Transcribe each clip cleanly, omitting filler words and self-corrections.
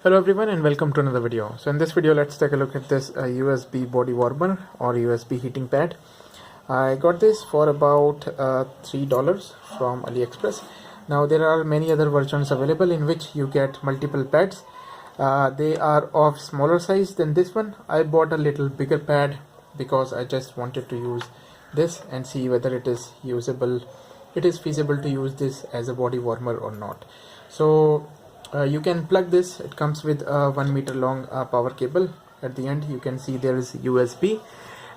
Hello everyone and welcome to another video. So in this video let's take a look at this USB body warmer or USB heating pad. I got this for about $3 from AliExpress. Now there are many other versions available in which you get multiple pads. They are of smaller size than this one. I bought a little bigger pad because I just wanted to use this and see whether it is feasible to use this as a body warmer or not. So you can plug this. It comes with a 1 meter long power cable. At the end you can see there is USB,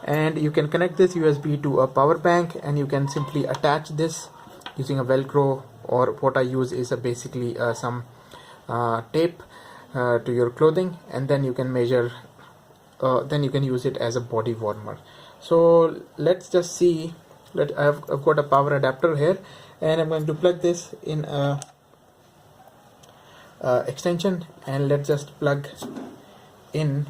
and you can connect this USB to a power bank, and you can simply attach this using a velcro, or what I use is basically some tape to your clothing, and then you can measure then you can use it as a body warmer. So let's just see. I've got a power adapter here, and I'm going to plug this in a extension, and let's just plug in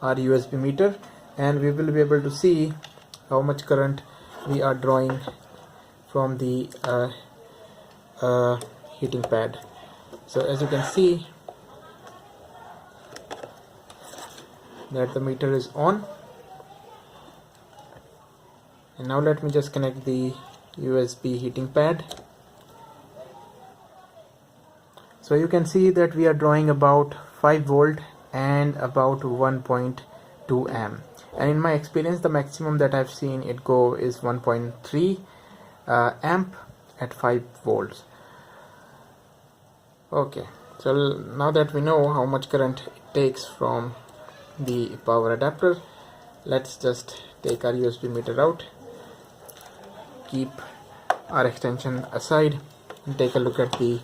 our USB meter, and we will be able to see how much current we are drawing from the heating pad. So as you can see that the meter is on, and now let me just connect the USB heating pad. So you can see that we are drawing about 5 volt and about 1.2 amp, and in my experience the maximum that I've seen it go is 1.3 amp at 5 volts. Okay, so now that we know how much current it takes from the power adapter, let's just take our USB meter out, keep our extension aside, and take a look at the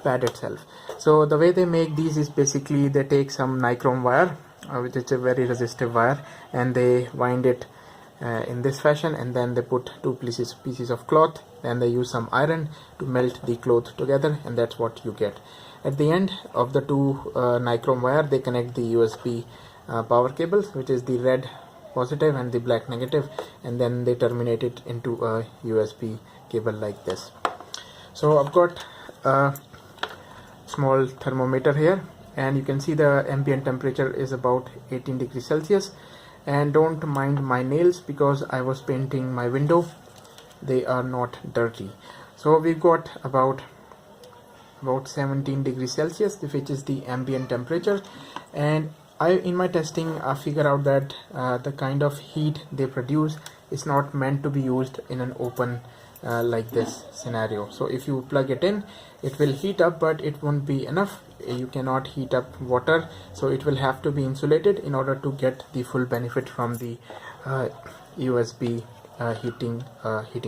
pad itself. So the way they make these is basically they take some nichrome wire, which is a very resistive wire, and they wind it in this fashion, and then they put two pieces of cloth, and they use some iron to melt the cloth together, and that's what you get. At the end of the two nichrome wire, they connect the USB power cables, which is the red positive and the black negative, and then they terminate it into a USB cable like this. So I've got a small thermometer here, and you can see the ambient temperature is about 18 degrees Celsius. And don't mind my nails because I was painting my window, they are not dirty. So we've got about 17 degrees Celsius, which is the ambient temperature, and in my testing I figure out that the kind of heat they produce is not meant to be used in an open like this scenario. So if you plug it in, it will heat up, but it won't be enough. You cannot heat up water, so it will have to be insulated in order to get the full benefit from the USB heating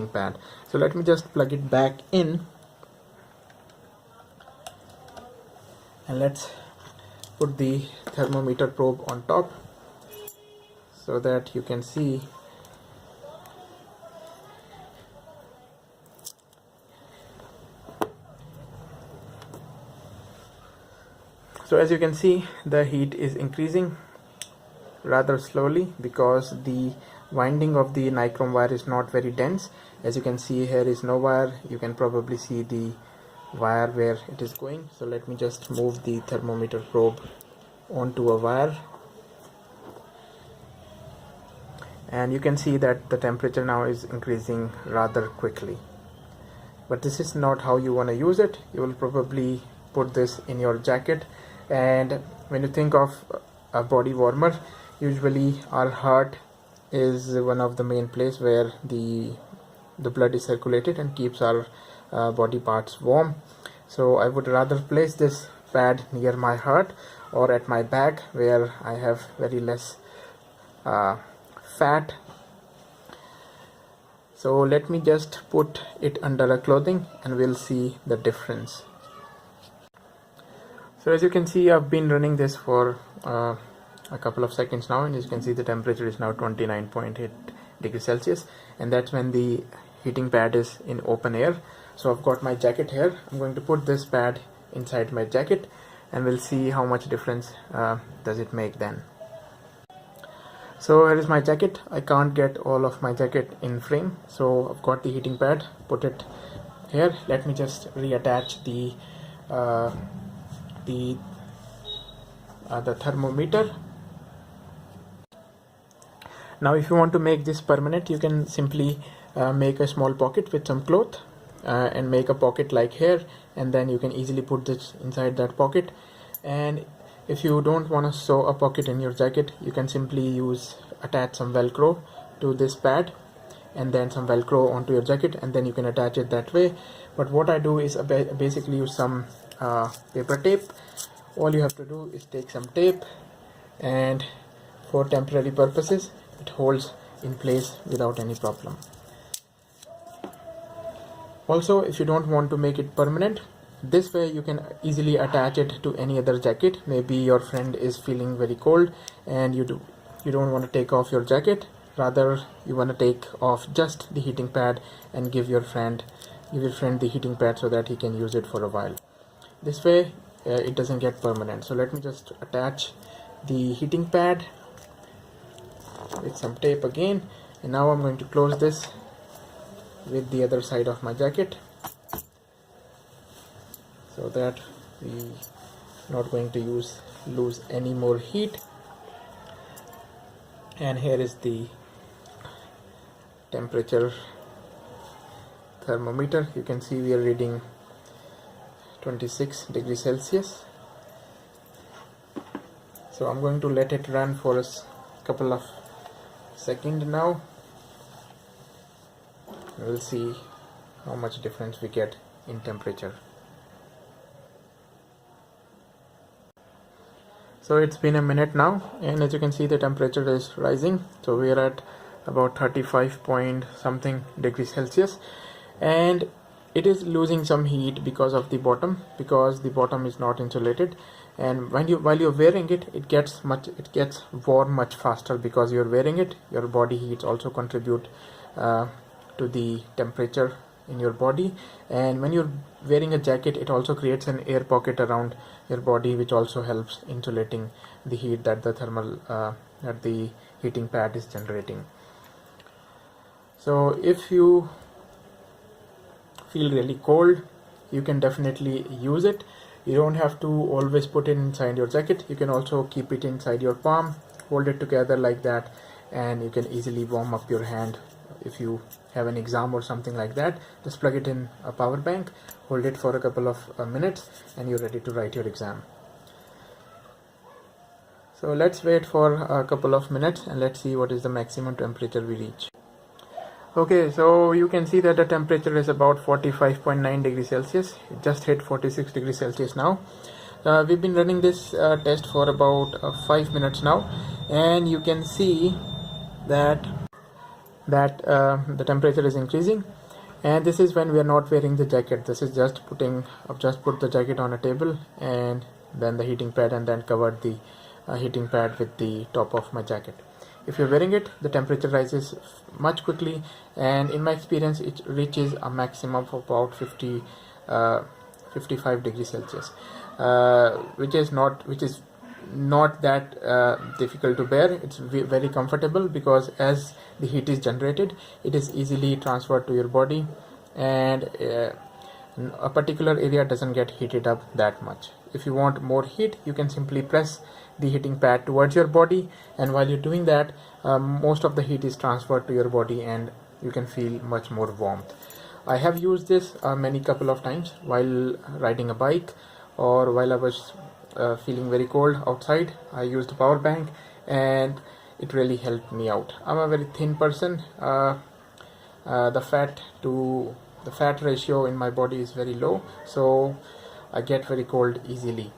pad. So let me just plug it back in, and let's put the thermometer probe on top so that you can see. So as you can see, the heat is increasing rather slowly because the winding of the nichrome wire is not very dense. As you can see, here is no wire. You can probably see the wire where it is going. So let me just move the thermometer probe onto a wire, and you can see that the temperature now is increasing rather quickly. But this is not how you want to use it. You will probably put this in your jacket, and when you think of a body warmer, usually our heart is one of the main place where the blood is circulated and keeps our body parts warm. So I would rather place this pad near my heart or at my back, where I have very less fat. So let me just put it under a clothing and we'll see the difference. So as you can see, I've been running this for a couple of seconds now, and as you can see the temperature is now 29.8 degrees Celsius, and that's when the heating pad is in open air. So I've got my jacket here. I'm going to put this pad inside my jacket, and we'll see how much difference does it make then. So here is my jacket. I can't get all of my jacket in frame, so I've got the heating pad, put it here. Let me just reattach the the thermometer. Now if you want to make this permanent, you can simply make a small pocket with some cloth and make a pocket like here, and then you can easily put this inside that pocket. And if you don't want to sew a pocket in your jacket, you can simply attach some velcro to this pad and then some velcro onto your jacket, and then you can attach it that way. But what I do is basically use some paper tape. All you have to do is take some tape, and for temporary purposes it holds in place without any problem. Also, if you don't want to make it permanent, this way you can easily attach it to any other jacket. Maybe your friend is feeling very cold and you don't want to take off your jacket, rather you want to take off just the heating pad and give your friend the heating pad so that he can use it for a while. This way it doesn't get permanent. So let me just attach the heating pad with some tape again, and now I'm going to close this with the other side of my jacket so that we not going to lose any more heat. And here is the temperature thermometer. You can see we are reading 26 degrees Celsius. So I'm going to let it run for a couple of seconds now. We'll see how much difference we get in temperature. So it's been a minute now, and as you can see the temperature is rising. So we are at about 35 point something degrees Celsius, and it is losing some heat because of the bottom, because the bottom is not insulated. And while you're wearing it, it gets warm much faster because you're wearing it. Your body heats also contribute to the temperature in your body, and when you're wearing a jacket, it also creates an air pocket around your body, which also helps insulating the heat that the heating pad is generating. So if you feel really cold, you can definitely use it. You don't have to always put it inside your jacket. You can also keep it inside your palm, hold it together like that, and you can easily warm up your hand. If you have an exam or something like that, just plug it in a power bank, hold it for a couple of minutes, and you're ready to write your exam. So let's wait for a couple of minutes and let's see what is the maximum temperature we reach. Okay, so you can see that the temperature is about 45.9 degrees Celsius. It just hit 46 degrees Celsius now. We've been running this test for about 5 minutes now, and you can see that the temperature is increasing. And this is when we are not wearing the jacket. This is I've just put the jacket on a table and then the heating pad, and then covered the heating pad with the top of my jacket. If you're wearing it, the temperature rises much quickly, and in my experience it reaches a maximum of about 55 degrees Celsius, which is not that difficult to bear. It's very comfortable because as the heat is generated, it is easily transferred to your body, and a particular area doesn't get heated up that much. If you want more heat, you can simply press the heating pad towards your body, and while you're doing that, most of the heat is transferred to your body and you can feel much more warmth. I have used this many couple of times while riding a bike, or while I was feeling very cold outside. I used a power bank and it really helped me out. I'm a very thin person. The fat ratio in my body is very low, so I get very cold easily.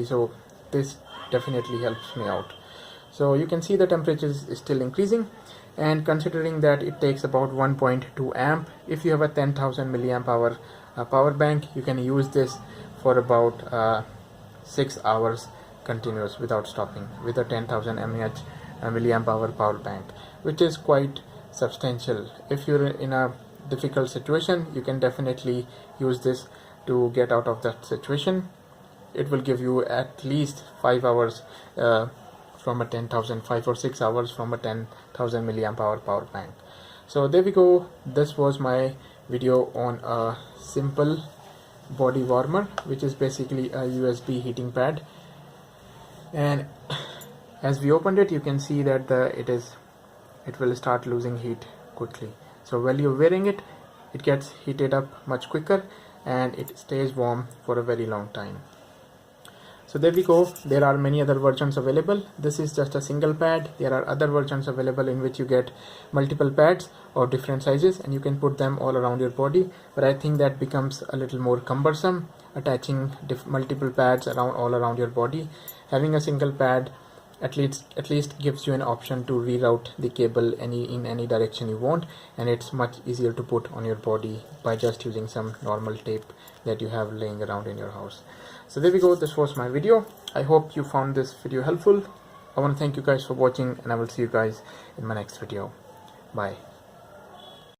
So this definitely helps me out. So you can see the temperature is still increasing, and considering that it takes about 1.2 amp, if you have a 10,000 milliamp hour power bank, you can use this for about 6 hours continuous without stopping with a 10,000 milliamp hour power bank, which is quite substantial. If you're in a difficult situation, you can definitely use this to get out of that situation. It will give you at least 5 hours from a 5 or 6 hours from a 10,000 milliamp hour power bank. So there we go. This was my video on a simple body warmer, which is basically a USB heating pad. And as we opened it, you can see that it will start losing heat quickly. So while you're wearing it, it gets heated up much quicker and it stays warm for a very long time. So there we go. There are many other versions available. This is just a single pad. There are other versions available in which you get multiple pads of different sizes and you can put them all around your body, but I think that becomes a little more cumbersome, attaching multiple pads all around your body. Having a single pad at least gives you an option to reroute the cable in any direction you want, and it's much easier to put on your body by just using some normal tape that you have laying around in your house. So there we go. This was my video. I hope you found this video helpful. I want to thank you guys for watching, and I will see you guys in my next video. Bye.